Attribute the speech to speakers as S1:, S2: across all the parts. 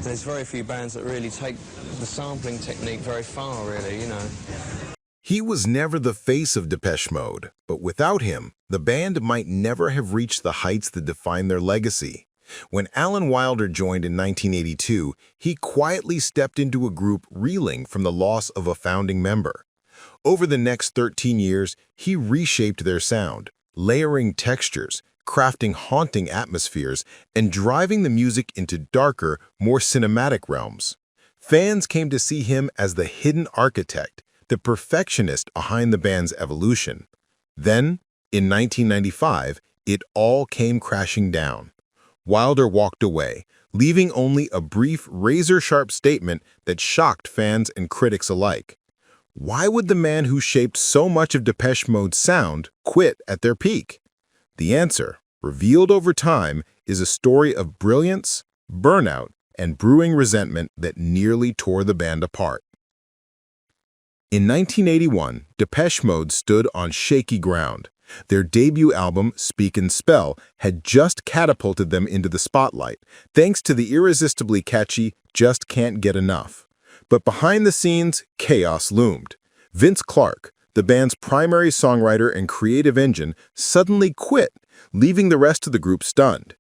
S1: There's very few bands that really take the sampling technique very far, really, you know.
S2: He was never the face of Depeche Mode, but without him, the band might never have reached the heights that define their legacy. When Alan Wilder joined in 1982, he quietly stepped into a group reeling from the loss of a founding member. Over the next 13 years, he reshaped their sound, layering textures, crafting haunting atmospheres, and driving the music into darker, more cinematic realms. Fans came to see him as the hidden architect, the perfectionist behind the band's evolution. Then, in 1995, it all came crashing down. Wilder walked away, leaving only a brief, razor-sharp statement that shocked fans and critics alike. Why would the man who shaped so much of Depeche Mode's sound quit at their peak? The answer, revealed over time, is a story of brilliance, burnout, and brewing resentment that nearly tore the band apart. In 1981, Depeche Mode stood on shaky ground. Their debut album, Speak and Spell, had just catapulted them into the spotlight, thanks to the irresistibly catchy Just Can't Get Enough. But behind the scenes, chaos loomed. Vince Clarke, the band's primary songwriter and creative engine, suddenly quit, leaving the rest of the group stunned.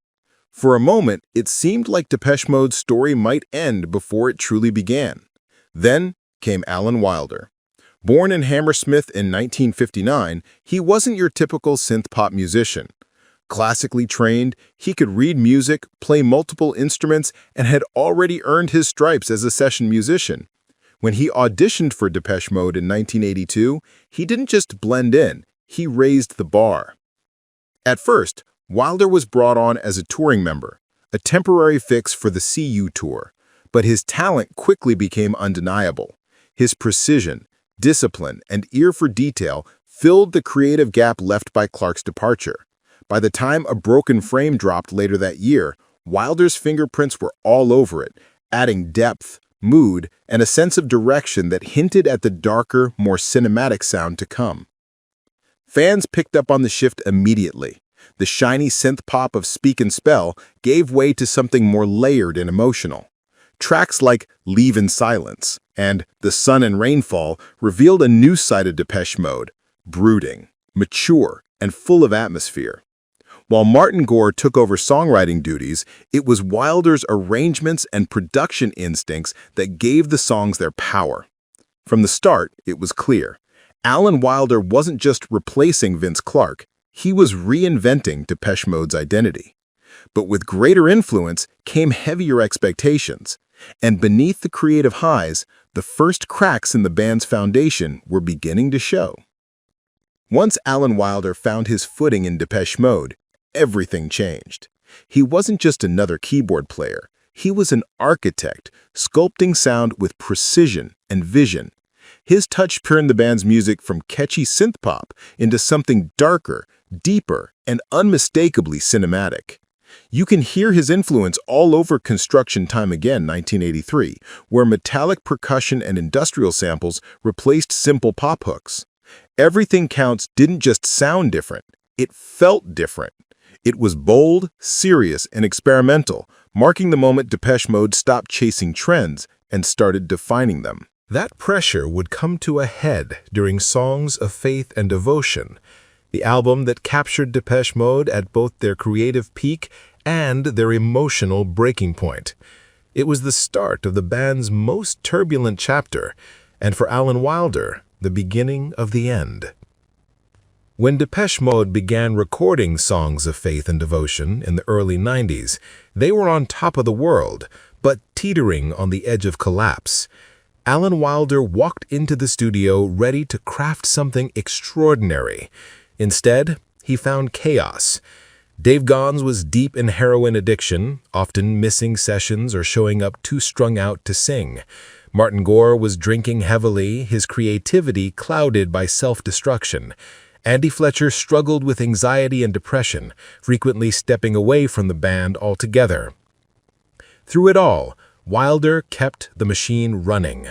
S2: For a moment, it seemed like Depeche Mode's story might end before it truly began. Then came Alan Wilder. Born in Hammersmith in 1959, he wasn't your typical synth-pop musician. Classically trained, he could read music, play multiple instruments, and had already earned his stripes as a session musician. When he auditioned for Depeche Mode in 1982, he didn't just blend in, he raised the bar. At first, Wilder was brought on as a touring member, a temporary fix for the CU tour, but his talent quickly became undeniable. His precision, discipline, and ear for detail filled the creative gap left by Clarke's departure. By the time A Broken Frame dropped later that year, Wilder's fingerprints were all over it, adding depth, mood, and a sense of direction that hinted at the darker, more cinematic sound to come. Fans picked up on the shift immediately. The shiny synth pop of Speak and Spell gave way to something more layered and emotional. Tracks like Leave in Silence and The Sun and Rainfall revealed a new side of Depeche Mode, brooding, mature, and full of atmosphere. While Martin Gore took over songwriting duties, it was Wilder's arrangements and production instincts that gave the songs their power. From the start, it was clear. Alan Wilder wasn't just replacing Vince Clarke, he was reinventing Depeche Mode's identity. But with greater influence came heavier expectations, and beneath the creative highs, the first cracks in the band's foundation were beginning to show. Once Alan Wilder found his footing in Depeche Mode, everything changed. He wasn't just another keyboard player, he was an architect, sculpting sound with precision and vision. His touch turned the band's music from catchy synth-pop into something darker, deeper, and unmistakably cinematic. You can hear his influence all over Construction Time Again, 1983, where metallic percussion and industrial samples replaced simple pop hooks. Everything Counts didn't just sound different, it felt different. It was bold, serious, and experimental, marking the moment Depeche Mode stopped chasing trends and started defining them. That pressure would come to a head during Songs of Faith and Devotion, the album that captured Depeche Mode at both their creative peak and their emotional breaking point. It was the start of the band's most turbulent chapter, and for Alan Wilder, the beginning of the end. When Depeche Mode began recording Songs of Faith and Devotion in the early 90s, they were on top of the world, but teetering on the edge of collapse. Alan Wilder walked into the studio ready to craft something extraordinary. Instead, he found chaos. Dave Gons was deep in heroin addiction, often missing sessions or showing up too strung out to sing. Martin Gore was drinking heavily, his creativity clouded by self-destruction. Andy Fletcher struggled with anxiety and depression, frequently stepping away from the band altogether. Through it all, Wilder kept the machine running.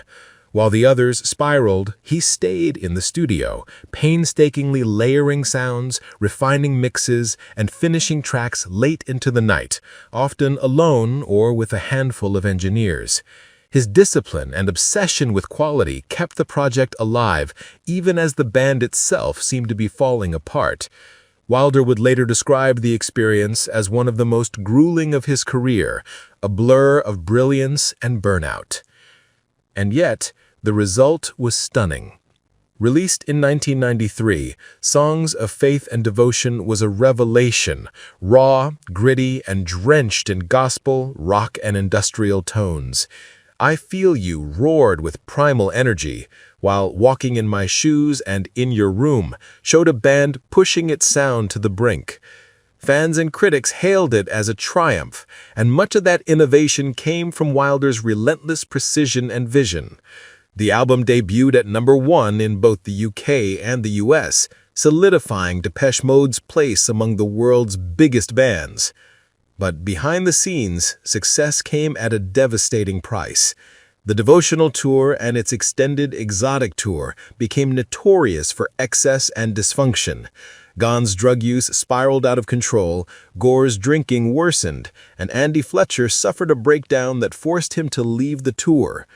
S3: While the others spiraled, he stayed in the studio, painstakingly layering sounds, refining mixes, and finishing tracks late into the night, often alone or with a handful of engineers. His discipline and obsession with quality kept the project alive even as the band itself seemed to be falling apart. Wilder would later describe the experience as one of the most grueling of his career, a blur of brilliance and burnout. And yet, the result was stunning. Released in 1993, Songs of Faith and Devotion was a revelation, raw, gritty, and drenched in gospel, rock, and industrial tones. I Feel You roared with primal energy, while Walking in My Shoes and In Your Room showed a band pushing its sound to the brink. Fans and critics hailed it as a triumph, and much of that innovation came from Wilder's relentless precision and vision. The album debuted at #1 in both the UK and the US, solidifying Depeche Mode's place among the world's biggest bands. But behind the scenes, success came at a devastating price. The Devotional Tour and its extended Exotic Tour became notorious for excess and dysfunction. Gon's drug use spiraled out of control, Gore's drinking worsened, and Andy Fletcher suffered a breakdown that forced him to leave the tour.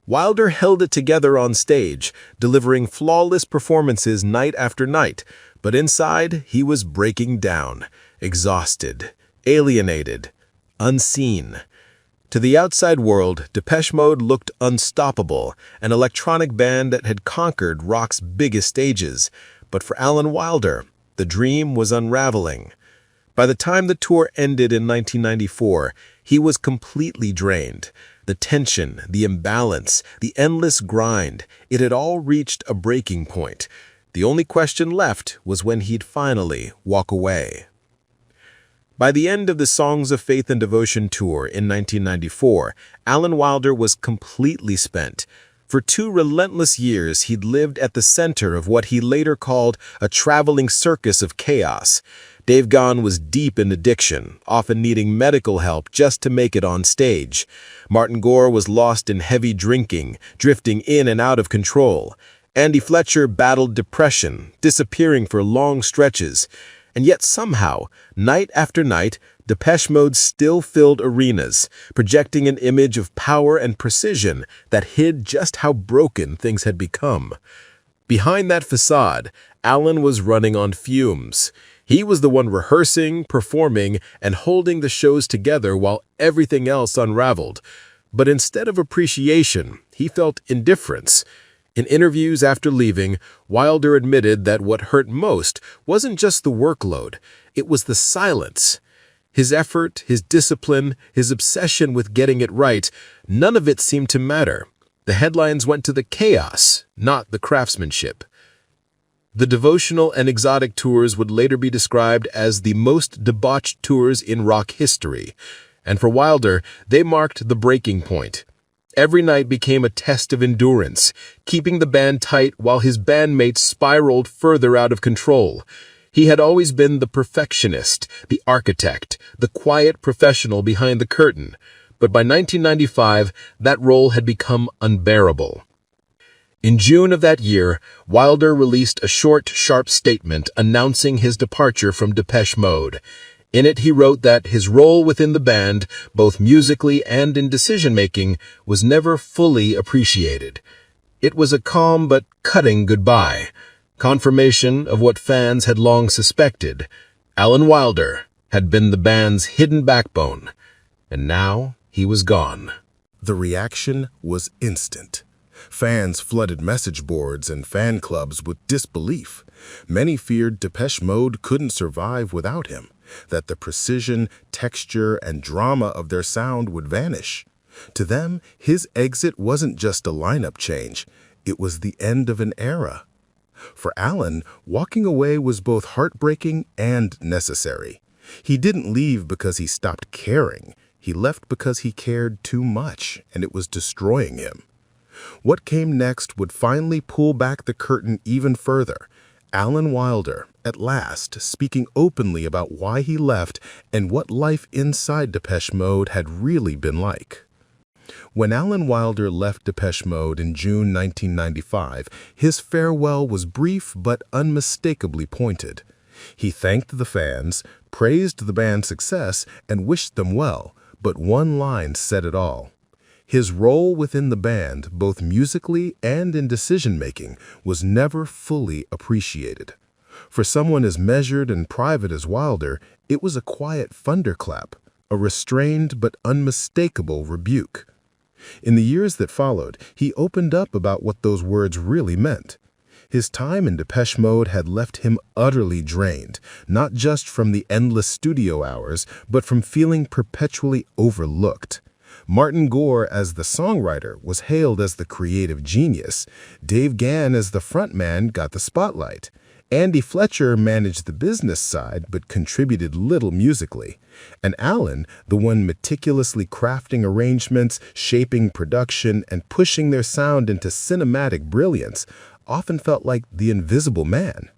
S3: Wilder held it together on stage, delivering flawless performances night after night, but inside he was breaking down, exhausted, alienated, unseen. To the outside world, Depeche Mode looked unstoppable, an electronic band that had conquered rock's biggest stages. But for Alan Wilder, the dream was unraveling. By the time the tour ended in 1994, he was completely drained. The tension, the imbalance, the endless grind, it had all reached a breaking point. The only question left was when he'd finally walk away. By the end of the Songs of Faith and Devotion tour in 1994, Alan Wilder was completely spent. For 2 relentless years, he'd lived at the center of what he later called a traveling circus of chaos. Dave Gahan was deep in addiction, often needing medical help just to make it on stage. Martin Gore was lost in heavy drinking, drifting in and out of control. Andy Fletcher battled depression, disappearing for long stretches. And yet somehow, night after night, Depeche Mode still filled arenas, projecting an image of power and precision that hid just how broken things had become. Behind that facade, Alan was running on fumes. He was the one rehearsing, performing, and holding the shows together while everything else unraveled. But instead of appreciation, he felt indifference. In interviews after leaving, Wilder admitted that what hurt most wasn't just the workload, it was the silence. His effort, his discipline, his obsession with getting it right, none of it seemed to matter. The headlines went to the chaos, not the craftsmanship. The Devotional and Exotic tours would later be described as the most debauched tours in rock history. And for Wilder, they marked the breaking point. Every night became a test of endurance, keeping the band tight while his bandmates spiraled further out of control. He had always been the perfectionist, the architect, the quiet professional behind the curtain. But by 1995, that role had become unbearable. In June of that year, Wilder released a short, sharp statement announcing his departure from Depeche Mode. In it, he wrote that his role within the band, both musically and in decision-making, was never fully appreciated. It was a calm but cutting goodbye, confirmation of what fans had long suspected. Alan Wilder had been the band's hidden backbone, and now he was gone.
S2: The reaction was instant. Fans flooded message boards and fan clubs with disbelief. Many feared Depeche Mode couldn't survive without him, that the precision, texture, and drama of their sound would vanish. To them, his exit wasn't just a lineup change, it was the end of an era. For Alan, walking away was both heartbreaking and necessary. He didn't leave because he stopped caring. He left because he cared too much, and it was destroying him. What came next would finally pull back the curtain even further. Alan Wilder, at last, speaking openly about why he left and what life inside Depeche Mode had really been like.
S3: When Alan Wilder left Depeche Mode in June 1995, his farewell was brief but unmistakably pointed. He thanked the fans, praised the band's success, and wished them well, but one line said it all. His role within the band, both musically and in decision-making, was never fully appreciated. For someone as measured and private as Wilder, it was a quiet thunderclap, a restrained but unmistakable rebuke. In the years that followed, he opened up about what those words really meant. His time in Depeche Mode had left him utterly drained, not just from the endless studio hours, but from feeling perpetually overlooked. Martin Gore, as the songwriter, was hailed as the creative genius. Dave Gann, as the frontman, got the spotlight. Andy Fletcher managed the business side but contributed little musically. And Alan, the one meticulously crafting arrangements, shaping production, and pushing their sound into cinematic brilliance, often felt like the invisible man.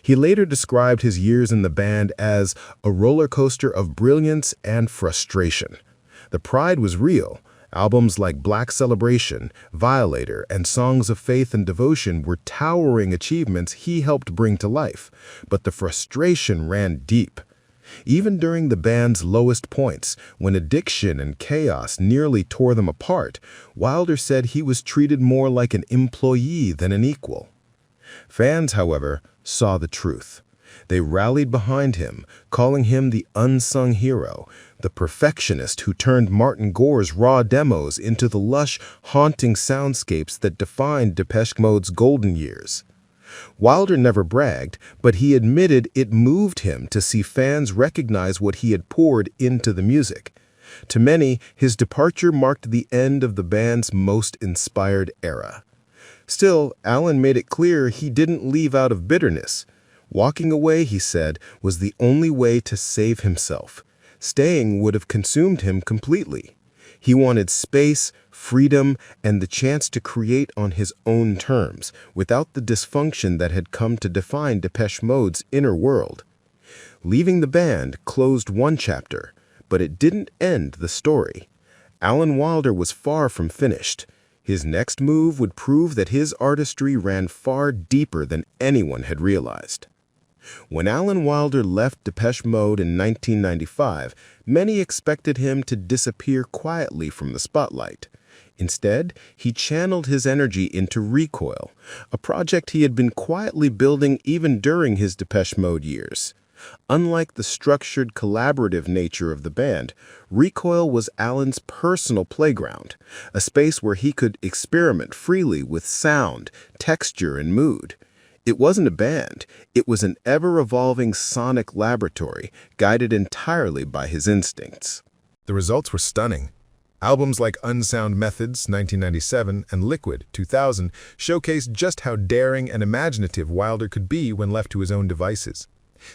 S3: He later described his years in the band as a roller coaster of brilliance and frustration. The pride was real. Albums like Black Celebration, Violator, and Songs of Faith and Devotion were towering achievements he helped bring to life, but the frustration ran deep. Even during the band's lowest points, when addiction and chaos nearly tore them apart, Wilder said he was treated more like an employee than an equal. Fans, however, saw the truth. They rallied behind him, calling him the unsung hero, the perfectionist who turned Martin Gore's raw demos into the lush, haunting soundscapes that defined Depeche Mode's golden years. Wilder never bragged, but he admitted it moved him to see fans recognize what he had poured into the music. To many, his departure marked the end of the band's most inspired era. Still, Alan made it clear he didn't leave out of bitterness. Walking away, he said, was the only way to save himself. Staying would have consumed him completely. He wanted space, freedom, and the chance to create on his own terms, without the dysfunction that had come to define Depeche Mode's inner world. Leaving the band closed one chapter, but it didn't end the story. Alan Wilder was far from finished. His next move would prove that his artistry ran far deeper than anyone had realized. When Alan Wilder left Depeche Mode in 1995, many expected him to disappear quietly from the spotlight. Instead, he channeled his energy into Recoil, a project he had been quietly building even during his Depeche Mode years. Unlike the structured, collaborative nature of the band, Recoil was Alan's personal playground, a space where he could experiment freely with sound, texture, and mood. It wasn't a band, it was an ever-evolving sonic laboratory, guided entirely by his instincts.
S2: The results were stunning. Albums like Unsound Methods, 1997, and Liquid, 2000, showcased just how daring and imaginative Wilder could be when left to his own devices.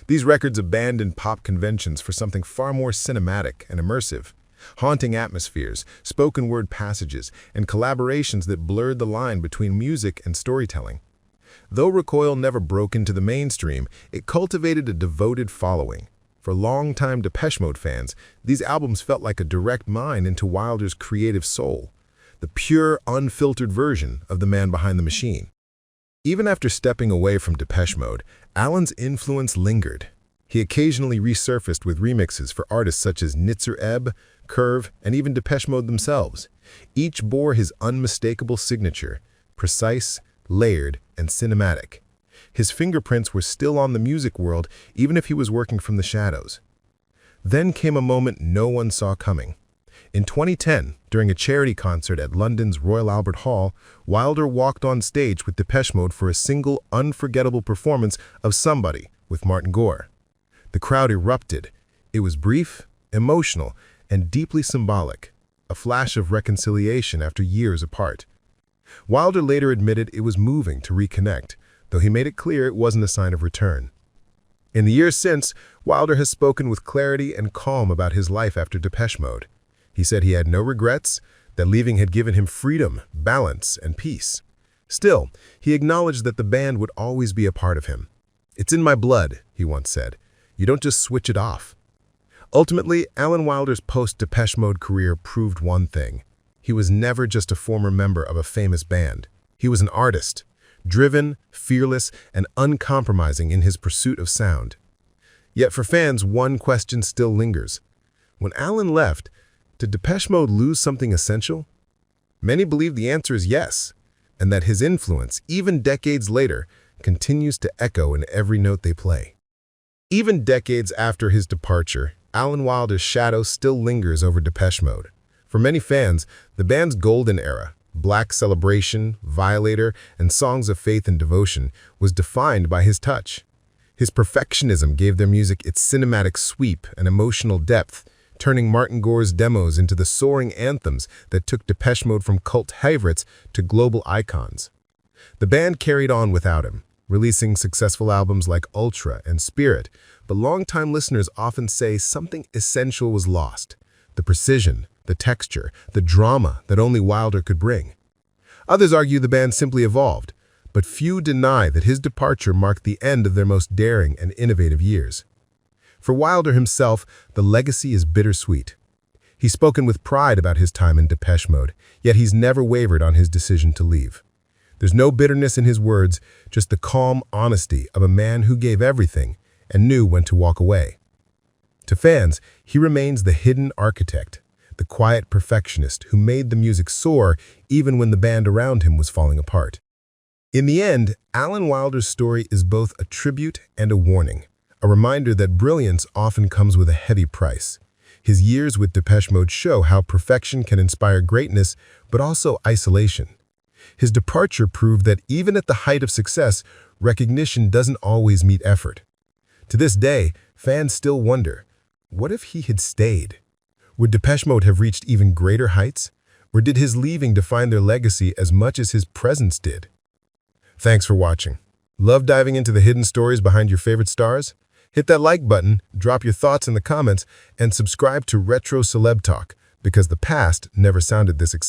S2: These records abandoned pop conventions for something far more cinematic and immersive. Haunting atmospheres, spoken-word passages, and collaborations that blurred the line between music and storytelling. Though Recoil never broke into the mainstream, it cultivated a devoted following. For longtime Depeche Mode fans, these albums felt like a direct mine into Wilder's creative soul, the pure, unfiltered version of the man behind the machine. Even after stepping away from Depeche Mode, Alan's influence lingered. He occasionally resurfaced with remixes for artists such as Nitzer Ebb, Curve, and even Depeche Mode themselves. Each bore his unmistakable signature, precise, layered, and cinematic. His fingerprints were still on the music world, even if he was working from the shadows. Then came a moment no one saw coming. In 2010, during a charity concert at London's Royal Albert Hall, Wilder walked on stage with Depeche Mode for a single, unforgettable performance of Somebody with Martin Gore. The crowd erupted. It was brief, emotional, and deeply symbolic, a flash of reconciliation after years apart. Wilder later admitted it was moving to reconnect, though he made it clear it wasn't a sign of return. In the years since, Wilder has spoken with clarity and calm about his life after Depeche Mode. He said he had no regrets, that leaving had given him freedom, balance, and peace. Still, he acknowledged that the band would always be a part of him. "It's in my blood," he once said. "You don't just switch it off." Ultimately, Alan Wilder's post-Depeche Mode career proved one thing. he was never just a former member of a famous band. He was an artist, driven, fearless, and uncompromising in his pursuit of sound. Yet for fans, one question still lingers. When Alan left, did Depeche Mode lose something essential? Many believe the answer is yes, and that his influence, even decades later, continues to echo in every note they play. Even decades after his departure, Alan Wilder's shadow still lingers over Depeche Mode. For many fans, the band's golden era, Black Celebration, Violator, and Songs of Faith and Devotion, was defined by his touch. His perfectionism gave their music its cinematic sweep and emotional depth, turning Martin Gore's demos into the soaring anthems that took Depeche Mode from cult favorites to global icons. The band carried on without him, releasing successful albums like Ultra and Spirit, but longtime listeners often say something essential was lost: the precision, the texture, the drama that only Wilder could bring. Others argue the band simply evolved, but few deny that his departure marked the end of their most daring and innovative years. For Wilder himself, the legacy is bittersweet. He's spoken with pride about his time in Depeche Mode, yet he's never wavered on his decision to leave. There's no bitterness in his words, just the calm honesty of a man who gave everything and knew when to walk away. To fans, he remains the hidden architect, the quiet perfectionist who made the music soar even when the band around him was falling apart. In the end, Alan Wilder's story is both a tribute and a warning, a reminder that brilliance often comes with a heavy price. His years with Depeche Mode show how perfection can inspire greatness, but also isolation. His departure proved that even at the height of success, recognition doesn't always meet effort. To this day, fans still wonder, what if he had stayed? Would Depeche Mode have reached even greater heights? Or did his leaving define their legacy as much as his presence did? Thanks for watching. Love diving into the hidden stories behind your favorite stars? Hit that like button, drop your thoughts in the comments, and subscribe to Retro Celeb Talk, because the past never sounded this exciting.